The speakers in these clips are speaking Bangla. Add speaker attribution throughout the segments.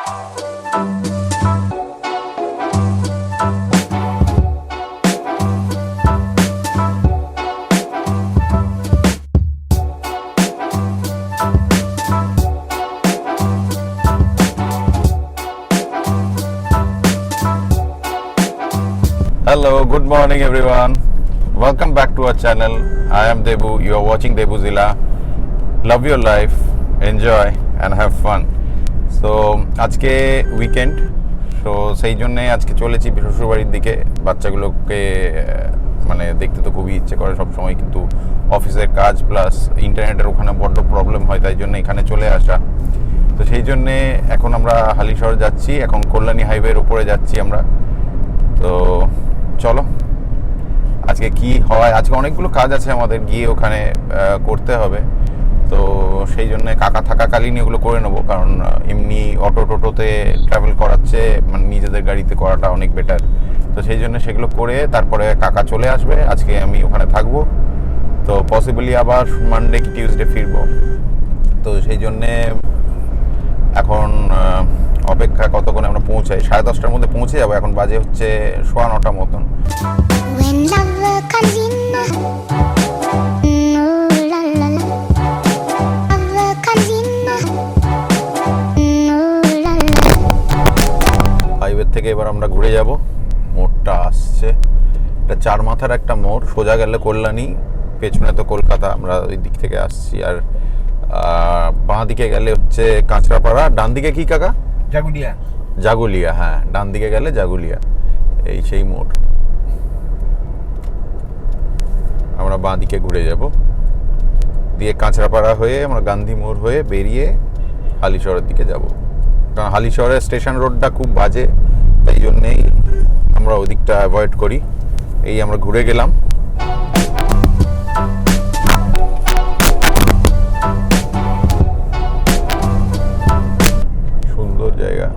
Speaker 1: Hello, good morning everyone. Welcome back to our channel. I am Debu. You are watching Debu Zilla. Love your life, enjoy and have fun. So আজকে উইকেন্ড, সো সেই জন্যে আজকে চলেছি শ্বশুরবাড়ির দিকে। বাচ্চাগুলোকে মানে দেখতে তো খুবই ইচ্ছে করে সব সময়, কিন্তু অফিসের কাজ প্লাস ইন্টারনেটের ওখানে বড্ড প্রবলেম হয়, তাই জন্য এখানে চলে আসা। তো সেই জন্যে এখন আমরা হালিশহর যাচ্ছি, এখন কল্যাণী হাইওয়ের উপরে যাচ্ছি আমরা। তো চলো আজকে কি হয়। আজকে অনেকগুলো কাজ আছে আমাদের, গিয়ে ওখানে করতে হবে। তো সেই জন্য কাকা থাকাকালীনই এগুলো করে নেবো, কারণ এমনি অটো টোটোতে ট্রাভেল করাচ্ছে মানে নিজেদের গাড়িতে করাটা অনেক বেটার। তো সেই জন্য সেগুলো করে তারপরে কাকা চলে আসবে, আজকে আমি ওখানে থাকবো। তো পসিবলি আবার মানডে কি টিউসডে ফিরবো। তো সেই জন্যে এখন অপেক্ষা কতক্ষণে আমরা পৌঁছাই। 10:30টার মধ্যে পৌঁছে যাবো। এখন বাজে হচ্ছে 9:15 মতন। হাইওয়ে থেকে এবার আমরা ঘুরে যাব। মোড়টা আসছে, এটা 4 মাথার একটা মোড়। সোজা গেলে কল্যাণী, পেছনে তো কলকাতা। আমরা ওই দিক থেকে আসছি। আর বাঁ দিকে গেলে হচ্ছে কাঁচরাপাড়া, ডান দিকে কি কাকা?
Speaker 2: জাগুলিয়া।
Speaker 1: জাগুলিয়া, হ্যাঁ, ডান দিকে গেলে জাগুলিয়া। এই সেই মোড়। আমরা বাঁ দিকে ঘুরে যাব, দিয়ে কাঁচরাপাড়া হয়ে আমরা গান্ধী মোড় হয়ে বেরিয়ে হালিশহরের দিকে যাব। কারণ হালিশহরের স্টেশন রোডটা খুব বাজে, তাই জন্যেই আমরা ওদিকটা অ্যাভয়েড করি। এই আমরা ঘুরে গেলাম। সুন্দর জায়গা,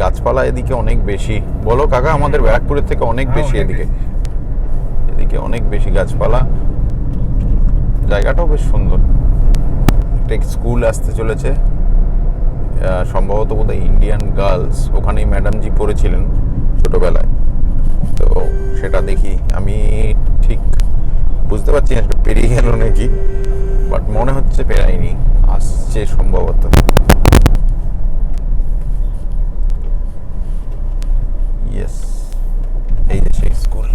Speaker 1: গাছপালা এদিকে অনেক বেশি। বলো কাকা, আমাদের ব্যারাকপুরের থেকে অনেক বেশি এদিকে অনেক বেশি গাছপালা। জায়গাটাও বেশ সুন্দর। একটা স্কুল আসতে চলেছে, সম্ভবত বোধহয় ইন্ডিয়ান গার্লস। ওখানেই ম্যাডামজি পড়েছিলেন ছোটবেলায়। তো সেটা দেখি, আমি ঠিক বুঝতে পারছি না পেরিয়ে গেল নাকি, বাট মনে হচ্ছে পেরাইনি, আসছে সম্ভবত। ইয়েস, এই যে সেই school,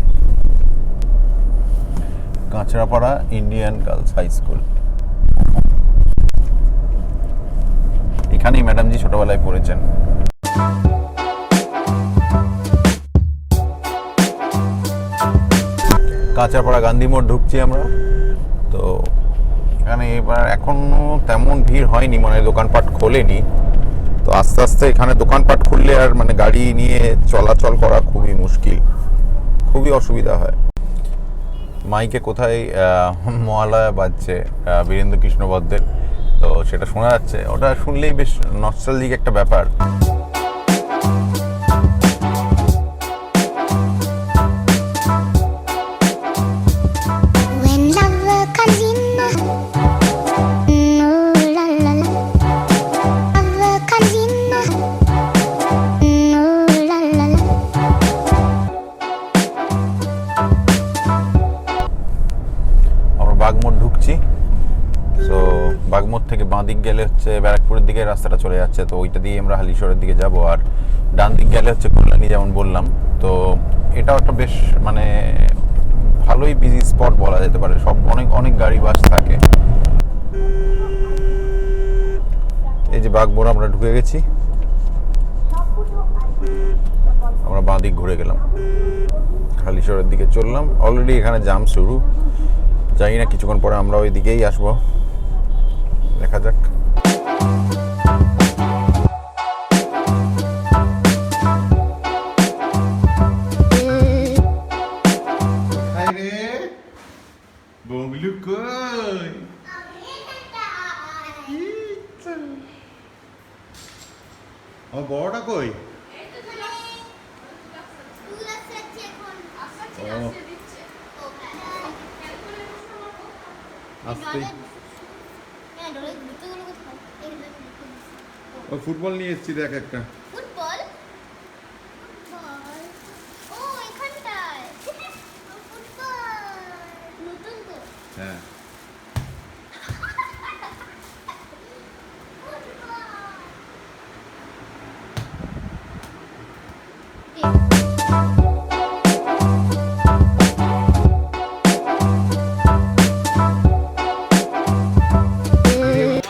Speaker 1: Kanchrapara Indian girls high school. এখানেই ম্যাডামজি ছোটবেলায় পড়েছেন। কাঁচরাপাড়া গান্ধী মোড় ঢুকছি আমরা। তো এখানে এবার এখনো তেমন ভিড় হয়নি, মানে দোকানপাট খোলেনি। তো আস্তে আস্তে এখানে দোকানপাট খুললে আর মানে গাড়ি নিয়ে চলাচল করা খুবই মুশকিল, খুবই অসুবিধা হয়। মাইকে কোথায় মহালয়া বাজছে বীরেন্দ্র কৃষ্ণ বদ্দের, তো সেটা শোনা যাচ্ছে। ওটা শুনলেই বেশ নস্টালজিক একটা ব্যাপার। বাগমোড় ঢুকছি। সো বাগমোড় থেকে বাঁ দিক গেলে হচ্ছে ব্যারাকপুরের দিকে রাস্তাটা চলে যাচ্ছে, তো ওইটা দিয়ে আমরা হালিশহরের দিকে যাব। আর ডান দিক গেলে হচ্ছে কল্যাণী, যেমন বললাম। তো এটাও একটা বেশ মানে ভালোই বিজি স্পট বলা যেতে পারে। সব অনেক অনেক গাড়ি বাস থাকে। এই যে বাগমোড় আমরা ঢুকে গেছি, আমরা বাঁ দিক ঘুরে গেলাম, হালিশহরের দিকে চললাম। অলরেডি এখানে জাম শুরু, জানি না কিছুক্ষণ পরে আমরা ওই দিকেই আসবো, দেখা যাক। বড়টা কই? আসতে ও ফুটবল নিয়ে এসেছি দেখ একটা।
Speaker 2: ফুটবল বল ও এখানটায় ফুটবল নতুন তো
Speaker 1: হ্যাঁ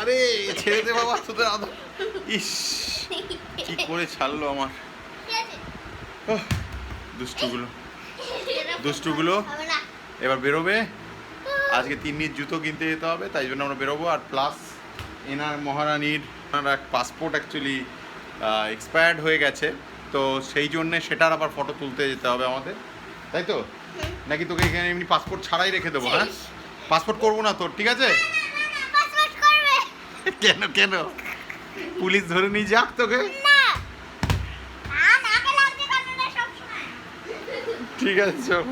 Speaker 1: আরে ছেড়ে দে বাবা তোদের আদর। ইস কি করে ছাড়লো আমার দুষ্টুগুলো দুষ্টুগুলো। এবার বেরোবে, আজকে তিন্নির জুতো কিনতে যেতে হবে, তাই জন্য আমরা বেরোবো। আর প্লাস এনার মহারানীর এক পাসপোর্ট অ্যাকচুয়ালি এক্সপায়ার্ড হয়ে গেছে, তো সেই জন্যে সেটার আবার ফটো তুলতে যেতে হবে আমাদের, তাই তো? নাকি তোকে এখানে এমনি পাসপোর্ট ছাড়াই রেখে দেবো? হ্যাঁ পাসপোর্ট করবো না তোর, ঠিক আছে? কেন কেন পুলিশ ধরে নিয়ে যাক তোকে? ঠিক আছে চল।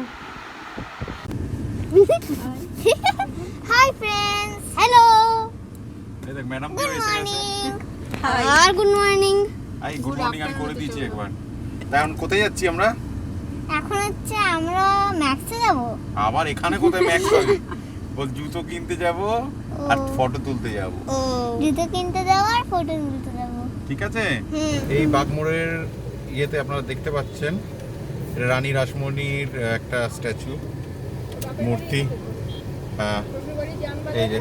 Speaker 2: হাই ফ্রেন্ডস, হ্যালো,
Speaker 1: এই দেখ ম্যাডাম তো
Speaker 2: গুড
Speaker 1: এসে গেছে।
Speaker 2: মর্নিং। আর গুড মর্নিং।
Speaker 1: এই গুড মর্নিং আমি করে দিয়েছি একবার। তাই এখন কোথায় যাচ্ছি আমরা?
Speaker 2: এখন হচ্ছে আমরা ম্যাক্সে যাব।
Speaker 1: আবার এখানে কোথায় ম্যাক্স হবে? বল জুতো কিনতে যাব আর ফটো তুলতে যাব।
Speaker 2: ও জুতো কিনতে যাব আর ফটো তুলতে যাব,
Speaker 1: ঠিক আছে? এই বাগমোড়ের ইয়েতে আপনারা দেখতে পাচ্ছেন রানী রাসমণির একটা স্ট্যাচু মূর্তি। হ্যাঁ এই যে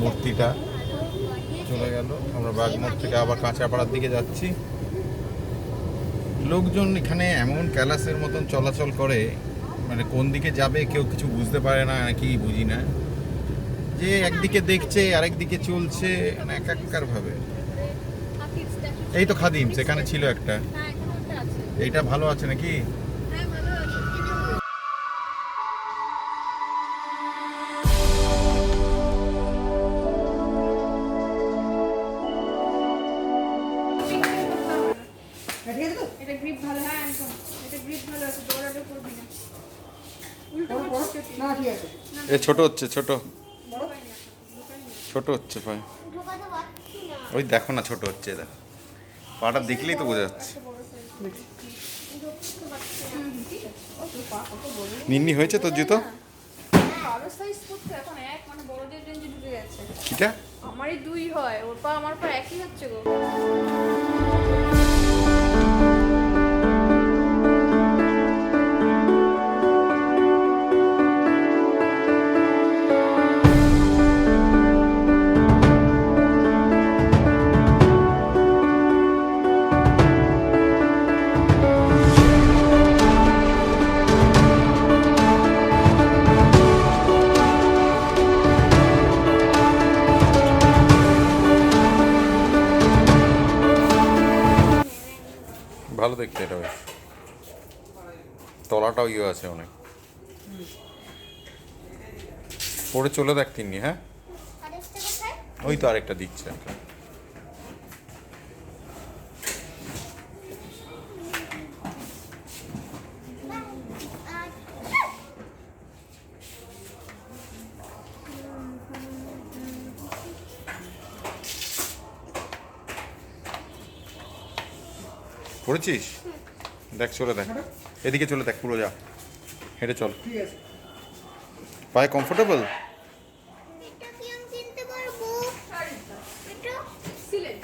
Speaker 1: মূর্তিটা চলে গেল। আমরা বাগমোড় থেকে আবার কাঁচাপাড়ার দিকে যাচ্ছি। লোকজন এখানে এমন ক্যালাসের মতন চলাচল করে, মানে কোন দিকে যাবে কেউ কিছু বুঝতে পারে না, নাকি বুঝি না, যে একদিকে দেখছে আরেক দিকে চলছে, মানে একাকার ভাবে। এই তো খাদিম সেখানে ছিল একটা, এইটা ভালো আছে নাকি?
Speaker 3: এটা গ্রিপ ভালো, হ্যাঁ একদম এটা গ্রিপ ভালো আছে, দৌড়াদৌড়ি করবি না, উল্টো করছিস না, ঠিক আছে
Speaker 1: এ ছোট হচ্ছে, ছোট ছোট হচ্ছে পায়ে।
Speaker 2: ঢোকাতে পারছি না।
Speaker 1: ওই দেখো না ছোট হচ্ছে, দেখো পাটা দেখলেই তো বোঝা যাচ্ছে। নিন্নি হয়েছে তোর জুতো?
Speaker 3: কালো সাইজ করতে এখন এক মানে বড়দের রেঞ্জে ঢুকে গেছে।
Speaker 1: কিটা
Speaker 3: আমারই দুই হয়, ওর পা আমার পা একই হচ্ছে গো।
Speaker 1: ভালো দেখতে এটা, বেশ তলাটাও ইয়ে আছে অনেক। পরে চলে দেখ তিন্নি। হ্যাঁ
Speaker 2: আরেকটা কোথায়?
Speaker 1: ওই তো আরেকটা দিচ্ছে একটা। পড়েছিস? দেখ চলে দেখ, এদিকে চলে দেখ, পুরো যা হেঁটে চল। পায়ে কমফোর্টেবল?
Speaker 2: এটা কি আমি কিনতে পারবো? এটা
Speaker 3: সিলেট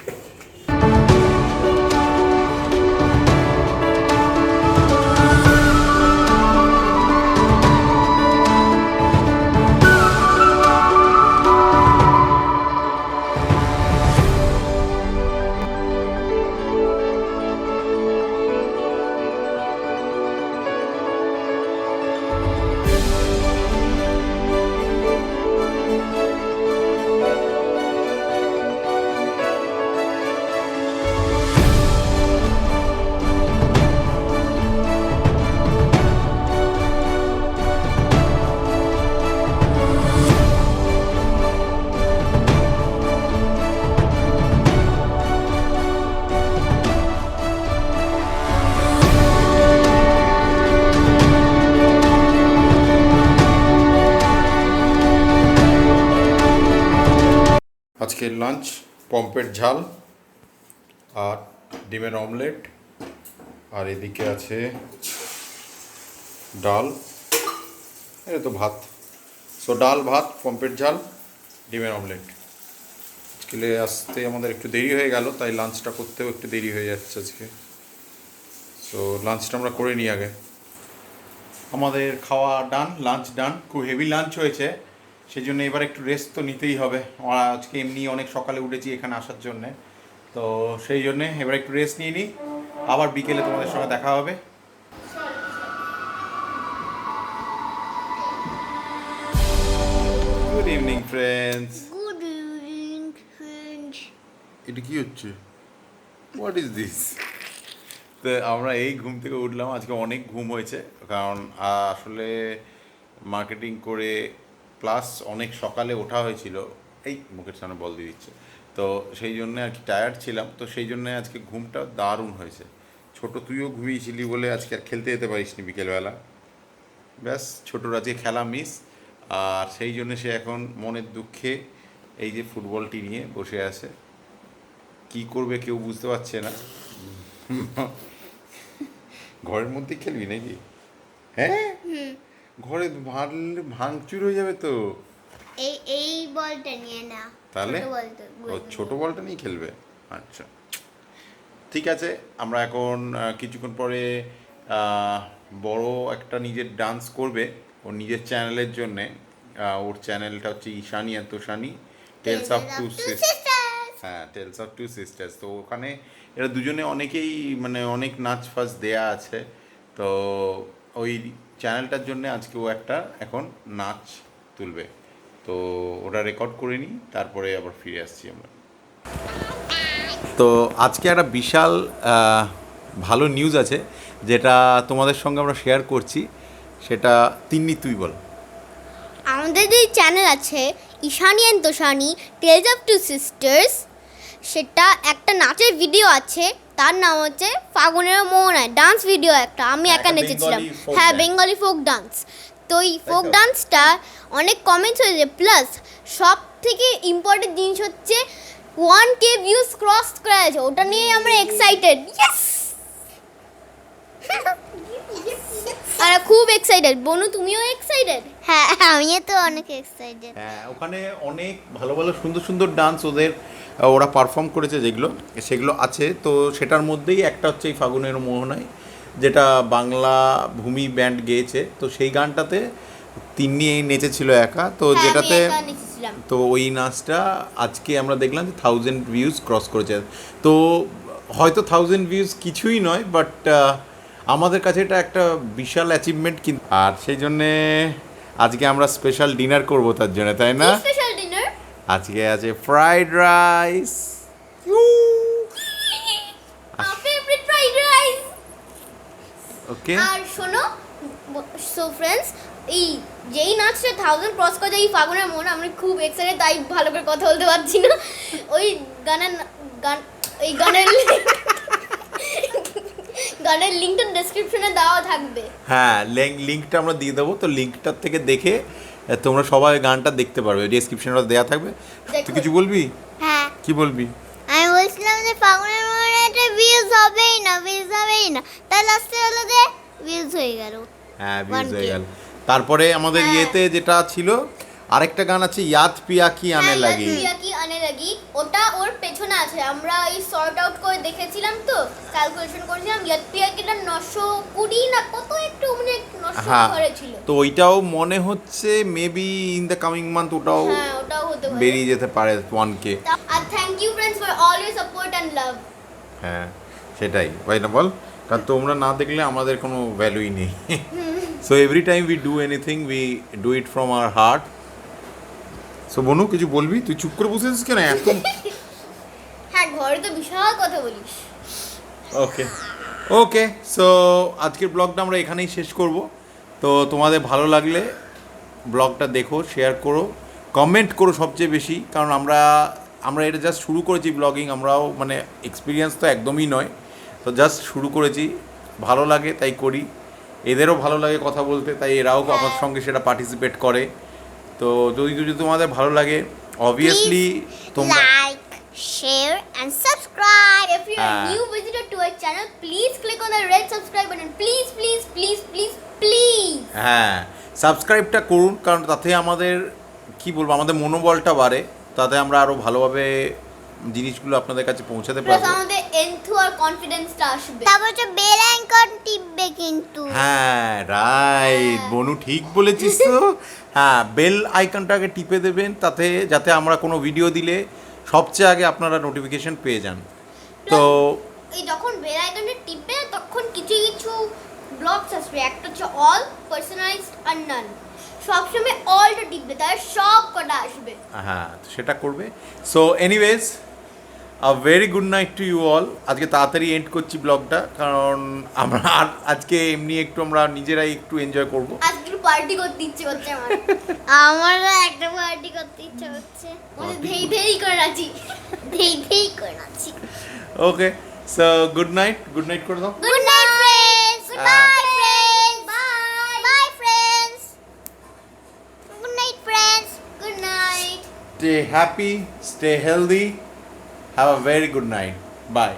Speaker 1: আজকের লাঞ্চ পম্পের ঝাল আর ডিমের অমলেট, আর এদিকে আছে ডাল, এটা তো ভাত। সো ডাল, ভাত, পম্পের ঝাল, ডিমের অমলেট। আজকে আসতে আমাদের একটু দেরি হয়ে গেল, তাই লাঞ্চটা করতেও একটু দেরি হয়ে যাচ্ছে আজকে। সো লাঞ্চটা আমরা করে নিই আগে। আমাদের খাওয়া ডান, লাঞ্চ ডান, খুব হেভি লাঞ্চ হয়েছে, সেই জন্য এবার একটু রেস্ট তো নিতেই হবে। আমরা আজকে এমনি অনেক সকালে উঠেছি এখানে আসার জন্যে, তো সেই জন্যে এবার একটু রেস্ট নিয়ে নিই, আবার বিকেলে তোমাদের সঙ্গে দেখা হবে। Good evening friends.
Speaker 2: Good evening friends.
Speaker 1: এটা কি হচ্ছে? What is this? তো আমরা এই ঘুম থেকে উঠলাম, আজকে অনেক ঘুম হয়েছে, কারণ আসলে মার্কেটিং করে প্লাস অনেক সকালে ওঠা হয়েছিল, এই মুখের সামনে বল দিয়ে দিচ্ছে, তো সেই জন্য আর কি টায়ার্ড ছিলাম, তো সেই জন্য আজকে ঘুমটা দারুণ হয়েছে। ছোট তুইও ঘুমিয়েছিলি বলে আজকে আর খেলতে যেতে পারিসনি বিকেলবেলা, ব্যাস ছোটোর আজকে খেলা মিস, আর সেই জন্য সে এখন মনের দুঃখে এই যে ফুটবলটি নিয়ে বসে আছে, কি করবে কেউ বুঝতে পারছে না। ঘরের মধ্যে খেলবি নাকি? হ্যাঁ, ঘরে ভাঙচুর হয়ে যাবে তো।
Speaker 2: এই বলটা নিয়ে না,
Speaker 1: তাহলে
Speaker 2: ছোট বলটা,
Speaker 1: ও ছোট বলটা নিয়ে খেলবে। আচ্ছা ঠিক আছে, আমরা এখন কিছুক্ষণ পরে বড় একটা নিজের ডান্স করবে ওর নিজের চ্যানেলের জন্যে। ওর চ্যানেলটা হচ্ছে Ishani and Toshani, tales of two sisters. হ্যাঁ, টেলস অফ টু সিস্টার্স। তো ওখানে এরা দুজনে অনেকেই মানে অনেক নাচ ফাচ দেয়া আছে, তো ওই চ্যানেলটার জন্য আজকে ও একটা এখন নাচ তুলবে, তো ওটা রেকর্ড করে নিই, তারপরে আবার ফিরে আসছি আমরা। তো আজকে একটা বিশাল ভালো নিউজ আছে, যেটা তোমাদের সঙ্গে আমরা শেয়ার করছি, সেটা তিন্নি তুই বল।
Speaker 2: আমাদের যে চ্যানেল আছে Ishani and Toshani tales of two sisters, সেটা একটা নাচের ভিডিও আছে, তার নাম হচ্ছে ফাগুনের মোহনায়, ডান্স ভিডিও একটা, আমি একা
Speaker 1: একটা
Speaker 2: নেচেছিলাম।
Speaker 1: বেঙ্গলি folk
Speaker 2: হ্যাঁ,
Speaker 1: dance।
Speaker 2: Bengali folk dance. তো এই ফোক
Speaker 1: তো?
Speaker 2: ডান্সটা অনেক কমেন্টস হয়েছে, প্লাস সব থেকে ইম্পর্টেন্ট জিনিস হচ্ছে 1K ভিউজ ক্রস করা আছে, ওটা নিয়ে আমরা এক্সাইটেড। ইয়েস, আর খুব এক্সাইটেড। বনু, তুমিও এক্সাইটেড? হ্যাঁ, আমিও তো অনেক এক্সাইটেড।
Speaker 1: হ্যাঁ, ওখানে অনেক ভালো ভালো সুন্দর সুন্দর ডান্স ওরা পারফর্ম করেছে, সেগুলো আছে, তো সেটার মধ্যেই একটা হচ্ছে এই ফাগুনের মোহনায়, যেটা বাংলা ভূমি ব্যান্ড গেয়েছে, তো সেই গানটাতে তিন্নি নেচেছিল একা, তো
Speaker 2: হ্যাঁ,
Speaker 1: যেটাতে
Speaker 2: আমি একা নেচেছিলাম।
Speaker 1: তো ওই নাচটা আজকে আমরা দেখলাম যে 1000 ভিউজ ক্রস করেছে। তো হয়তো 1000 ভিউজ কিছুই নয়, বাট আমাদের কাছে এটা একটা বিশাল অ্যাচিভমেন্ট কিন্তু, আর সেই জন্যে আজকে আমরা স্পেশাল ডিনার করব তার জন্য, তাই না?
Speaker 2: স্পেশাল ডিনার
Speaker 1: আজকে আছে ফ্রাইড রাইস,
Speaker 2: আমার ফেভারিট ফ্রাইড রাইস।
Speaker 1: ওকে।
Speaker 2: আর শোনো, সো ফ্রেন্ডস, এই যেই নাচটা 1000 ক্রস করে এই ফাগুনের মন, আমরা খুব এক্সাইটেড, তাই ভালো করে কথা বলতে পারছি না। ওই এই গানের লিঙ্কটা ডেসক্রিপশনে দেওয়া থাকবে।
Speaker 1: হ্যাঁ, লিঙ্কটা আমরা দিয়ে দেবো, তো লিঙ্কটার থেকে দেখে তোমরা সবাই গানটা দেখতে পারবে, ডেসক্রিপশনটা দেওয়া থাকবে। তুই কিছু বলবি?
Speaker 2: হ্যাঁ,
Speaker 1: কি বলবি?
Speaker 2: আমি বলছিলাম যে ফাগুনের মনে একটা ভিউজ হবেই না, তাই লাস্টে হলো যে ভিউজ হয়ে গেল।
Speaker 1: হ্যাঁ, ভিউজ
Speaker 2: 1K
Speaker 1: হয়ে গেল। তারপরে আমাদের
Speaker 2: হ্যাঁ।
Speaker 1: ইয়েতে যেটা ছিল আরেকটা গান আছে, ইয়াদ পিয়া কি আনে লাগি।
Speaker 2: আনে লাগি, ওটা ওর পেছনে আছে, আমরা এই সর্ট আউট করে দেখেছিলাম, তো ক্যালকুলেশন করেছিলাম, ইয়াদ পিয়া কিটা 920 না কত একটু মানে 900
Speaker 1: হ্যাঁ,
Speaker 2: ঘরে ছিল।
Speaker 1: তো ওইটাও মনে হচ্ছে maybe in the coming month ওটাও
Speaker 2: হ্যাঁ, ওটাও হতে পারে।
Speaker 1: বেরিয়ে যেতে পারে 1K।
Speaker 2: আর thank you friends for all your support and love.
Speaker 1: হ্যাঁ, সেটাই ভাই, না বল, কারণ তোমরা না দেখলে আমাদের কোনো ভ্যালুই নেই। So every time we do anything we do it from our heart. So বনু, কিছু বলবি? তুই চুপ করে বসে আছিস কেন এখন?
Speaker 2: হ্যাঁ, ঘরে তো বিশাল কথা বলিস।
Speaker 1: ওকে ওকে, সো আজকের ব্লগটা আমরা এখানেই শেষ করব। তো তোমাদের ভালো লাগলে ব্লগটা দেখো, শেয়ার করো, কমেন্ট করো সবচেয়ে বেশি, কারণ আমরা এটা জাস্ট শুরু করেছি ব্লগিং, আমরাও মানে এক্সপিরিয়েন্স তো একদমই নয়, তো জাস্ট শুরু করেছি, ভালো লাগে তাই করি, এদেরও ভালো লাগে কথা বলতে, তাই এরাও আমার সঙ্গে সেটা পার্টিসিপেট করে। তো যদি তোমাদের ভালো লাগে অবভিয়াসলি তোমরা
Speaker 2: like, share and subscribe. If you are
Speaker 1: Ah.
Speaker 2: new visitor to our channel, please click on the red subscribe button. Please, please, please, please, please.
Speaker 1: হ্যাঁ সাবস্ক্রাইবটা করুন, কারণ তাতে আমাদের কি বলবো আমাদের মনোবলটা বাড়ে, তাতে আমরা আরো ভালোভাবে জিনিসগুলো আপনাদের কাছে পৌঁছাতে
Speaker 2: Plus
Speaker 1: পারবো।
Speaker 2: আমাদের enthu আর কনফিডেন্সটা আসবে। তারপর হচ্ছে বেল আইকন টিপবে কিন্তু।
Speaker 1: হ্যাঁ রাইট বনু ঠিক বলেছিস তো। হ্যাঁ বেল আইকনটাকে টিপে দেবেন, তাতে যাতে আমরা কোনো ভিডিও দিলে সবচেয়ে আগে আপনারা নোটিফিকেশন পেয়ে যান। তো
Speaker 2: এই যখন বেল আইকনটা টিপবে তখন কিছু কিছু ব্লগস আসবে, একটা হচ্ছে অল, পার্সোনালাইজড আর নান। সবসময় অলটা টিপবে, তার সব কটা আসবে।
Speaker 1: হ্যাঁ তো সেটা করবে। So anyways a very good night to you all. আজকে তাড়াতাড়ি এন্ড করছি ব্লগটা, কারণ আমরা আর আজকে এমনি একটু আমরা নিজেরাই একটু এনজয় করবো।
Speaker 2: আজকে একটু পার্টি করতে ইচ্ছে করছে আমার। আমারও একটা পার্টি করতে ইচ্ছে হচ্ছে। ওই ধেই ধেই করে নাচি, ধেই ধেই করে নাচি।
Speaker 1: ওকে সো গুড নাইট করে দাও।
Speaker 2: Good night, friends. Good night, friends. Bye. Bye, friends. Good night, friends. Good night.
Speaker 1: Stay happy, stay healthy. Have a very good night. Bye.